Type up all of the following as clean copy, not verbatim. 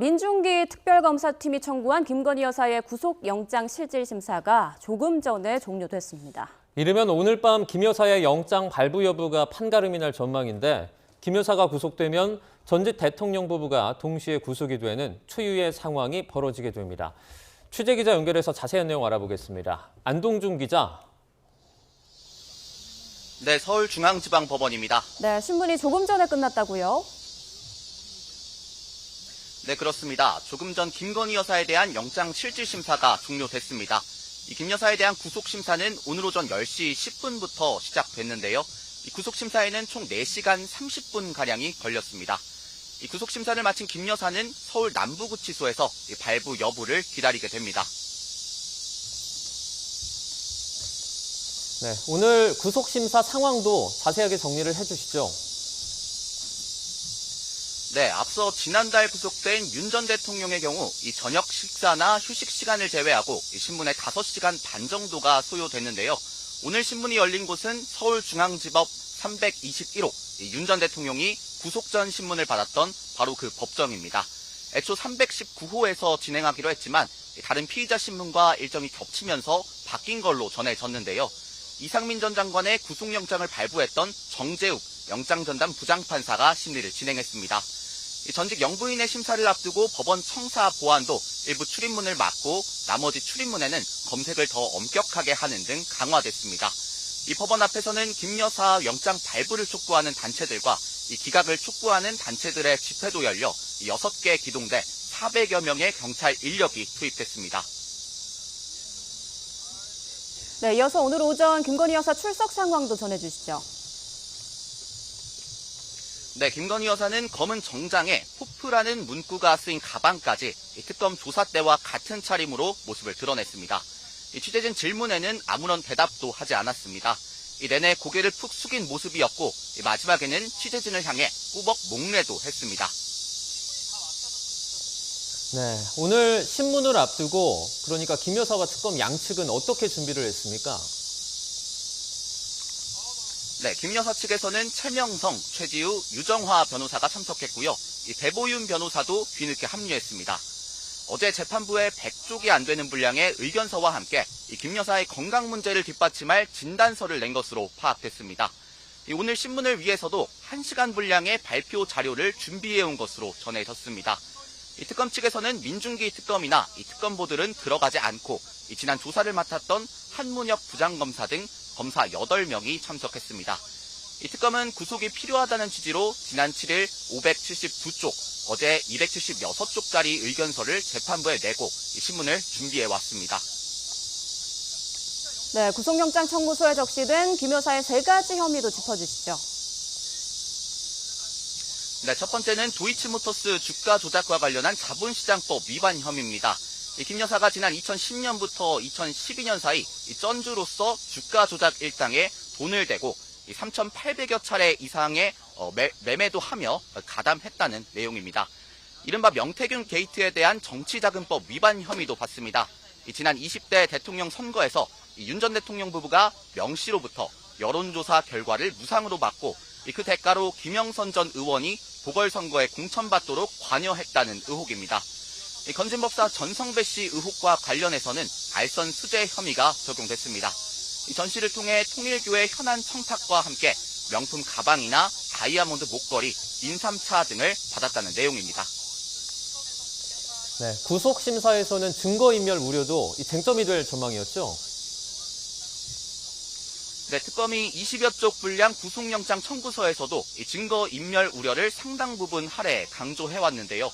민중기 특별검사팀이 청구한 김건희 여사의 구속영장 실질심사가 조금 전에 종료됐습니다. 이르면 오늘 밤 김 여사의 영장 발부 여부가 판가름이 날 전망인데 김 여사가 구속되면 전직 대통령 부부가 동시에 구속이 되는 초유의 상황이 벌어지게 됩니다. 취재기자 연결해서 자세한 내용 알아보겠습니다. 안동준 기자. 네, 서울중앙지방법원입니다. 네, 신문이 조금 전에 끝났다고요? 네, 그렇습니다. 조금 전 김건희 여사에 대한 영장 실질심사가 종료됐습니다. 이 김 여사에 대한 구속심사는 오늘 오전 10시 10분부터 시작됐는데요. 이 구속심사에는 총 4시간 30분가량이 걸렸습니다. 이 구속심사를 마친 김 여사는 서울 남부구치소에서 발부 여부를 기다리게 됩니다. 네, 오늘 구속심사 상황도 자세하게 정리를 해주시죠. 네, 앞서 지난달 구속된 윤 전 대통령의 경우 이 저녁 식사나 휴식 시간을 제외하고 신문에 5시간 반 정도가 소요됐는데요. 오늘 신문이 열린 곳은 서울중앙지법 321호 윤 전 대통령이 구속 전 신문을 받았던 바로 그 법정입니다. 애초 319호에서 진행하기로 했지만 다른 피의자 신문과 일정이 겹치면서 바뀐 걸로 전해졌는데요. 이상민 전 장관의 구속영장을 발부했던 정재욱 영장전담 부장판사가 심리를 진행했습니다. 전직 영부인의 심사를 앞두고 법원 청사 보안도 일부 출입문을 막고 나머지 출입문에는 검색을 더 엄격하게 하는 등 강화됐습니다. 이 법원 앞에서는 김 여사 영장 발부를 촉구하는 단체들과 이 기각을 촉구하는 단체들의 집회도 열려 6개 기동대 400여 명의 경찰 인력이 투입됐습니다. 네, 이어서 오늘 오전 김건희 여사 출석 상황도 전해주시죠. 네, 김건희 여사는 검은 정장에 호프라는 문구가 쓰인 가방까지 특검 조사 때와 같은 차림으로 모습을 드러냈습니다. 취재진 질문에는 아무런 대답도 하지 않았습니다. 내내 고개를 푹 숙인 모습이었고 마지막에는 취재진을 향해 꾸벅 목례도 했습니다. 네, 오늘 신문을 앞두고 그러니까 김 여사와 특검 양측은 어떻게 준비를 했습니까? 네, 김 여사 측에서는 최명성, 최지우, 유정화 변호사가 참석했고요. 배보윤 변호사도 뒤늦게 합류했습니다. 어제 재판부에 100쪽이 안 되는 분량의 의견서와 함께 김 여사의 건강 문제를 뒷받침할 진단서를 낸 것으로 파악됐습니다. 오늘 신문을 위해서도 1시간 분량의 발표 자료를 준비해온 것으로 전해졌습니다. 특검 측에서는 민중기 특검이나 특검보들은 들어가지 않고 지난 조사를 맡았던 한문혁 부장검사 등 검사 8명이 참석했습니다. 이 특검은 구속이 필요하다는 취지로 지난 7일 579쪽, 어제 276쪽짜리 의견서를 재판부에 내고 신문을 준비해왔습니다. 네, 구속영장 청구서에 적시된 김 여사의 3가지 혐의도 짚어주시죠. 네, 첫 번째는 도이치모터스 주가 조작과 관련한 자본시장법 위반 혐의입니다. 김 여사가 지난 2010년부터 2012년 사이 쩐주로서 주가 조작 일당에 돈을 대고 3,800여 차례 이상의 매매도 하며 가담했다는 내용입니다. 이른바 명태균 게이트에 대한 정치자금법 위반 혐의도 받습니다. 지난 20대 대통령 선거에서 윤 전 대통령 부부가 명 씨로부터 여론조사 결과를 무상으로 받고 그 대가로 김영선 전 의원이 보궐선거에 공천받도록 관여했다는 의혹입니다. 건진법사 전성배 씨 의혹과 관련해서는 알선 수재 혐의가 적용됐습니다. 전 씨를 통해 통일교회 현안 청탁과 함께 명품 가방이나 다이아몬드 목걸이, 인삼차 등을 받았다는 내용입니다. 네, 구속심사에서는 증거인멸 우려도 쟁점이 될 전망이었죠? 네, 특검이 20여 쪽 분량 구속영장 청구서에서도 증거인멸 우려를 상당 부분 할애 강조해왔는데요.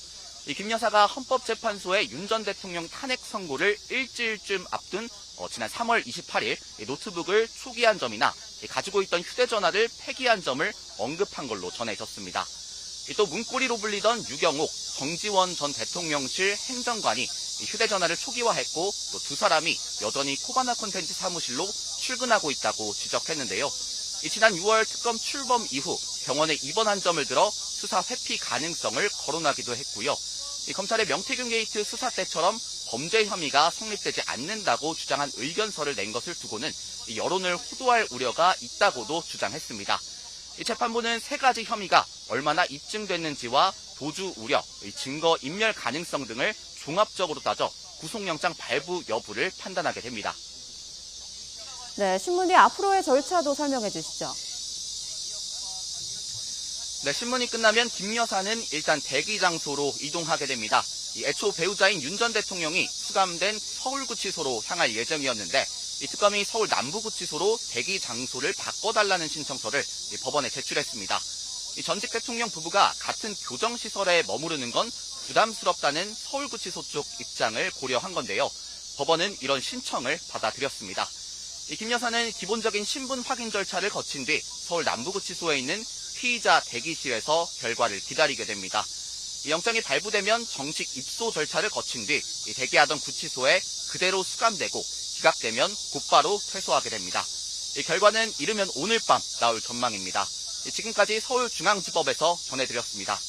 김 여사가 헌법재판소에 윤 전 대통령 탄핵 선고를 일주일쯤 앞둔 지난 3월 28일 노트북을 초기한 점이나 가지고 있던 휴대전화를 폐기한 점을 언급한 걸로 전해졌습니다. 또 문고리로 불리던 유경옥, 정지원 전 대통령실 행정관이 휴대전화를 초기화했고 또 두 사람이 여전히 코바나 콘텐츠 사무실로 출근하고 있다고 지적했는데요. 지난 6월 특검 출범 이후 병원에 입원한 점을 들어 수사 회피 가능성을 거론하기도 했고요. 검찰의 명태균 게이트 수사 때처럼 범죄 혐의가 성립되지 않는다고 주장한 의견서를 낸 것을 두고는 여론을 호도할 우려가 있다고도 주장했습니다. 이 재판부는 3가지 혐의가 얼마나 입증됐는지와 도주 우려, 증거 인멸 가능성 등을 종합적으로 따져 구속영장 발부 여부를 판단하게 됩니다. 네, 신문이 앞으로의 절차도 설명해 주시죠. 네, 신문이 끝나면 김 여사는 일단 대기 장소로 이동하게 됩니다. 애초 배우자인 윤 전 대통령이 수감된 서울구치소로 향할 예정이었는데 이 특검이 서울 남부구치소로 대기 장소를 바꿔달라는 신청서를 법원에 제출했습니다. 이 전직 대통령 부부가 같은 교정시설에 머무르는 건 부담스럽다는 서울구치소 쪽 입장을 고려한 건데요. 법원은 이런 신청을 받아들였습니다. 김 여사는 기본적인 신분 확인 절차를 거친 뒤 서울 남부구치소에 있는 피의자 대기실에서 결과를 기다리게 됩니다. 이 영장이 발부되면 정식 입소 절차를 거친 뒤 대기하던 구치소에 그대로 수감되고 기각되면 곧바로 퇴소하게 됩니다. 이 결과는 이르면 오늘 밤 나올 전망입니다. 지금까지 서울중앙지법에서 전해드렸습니다.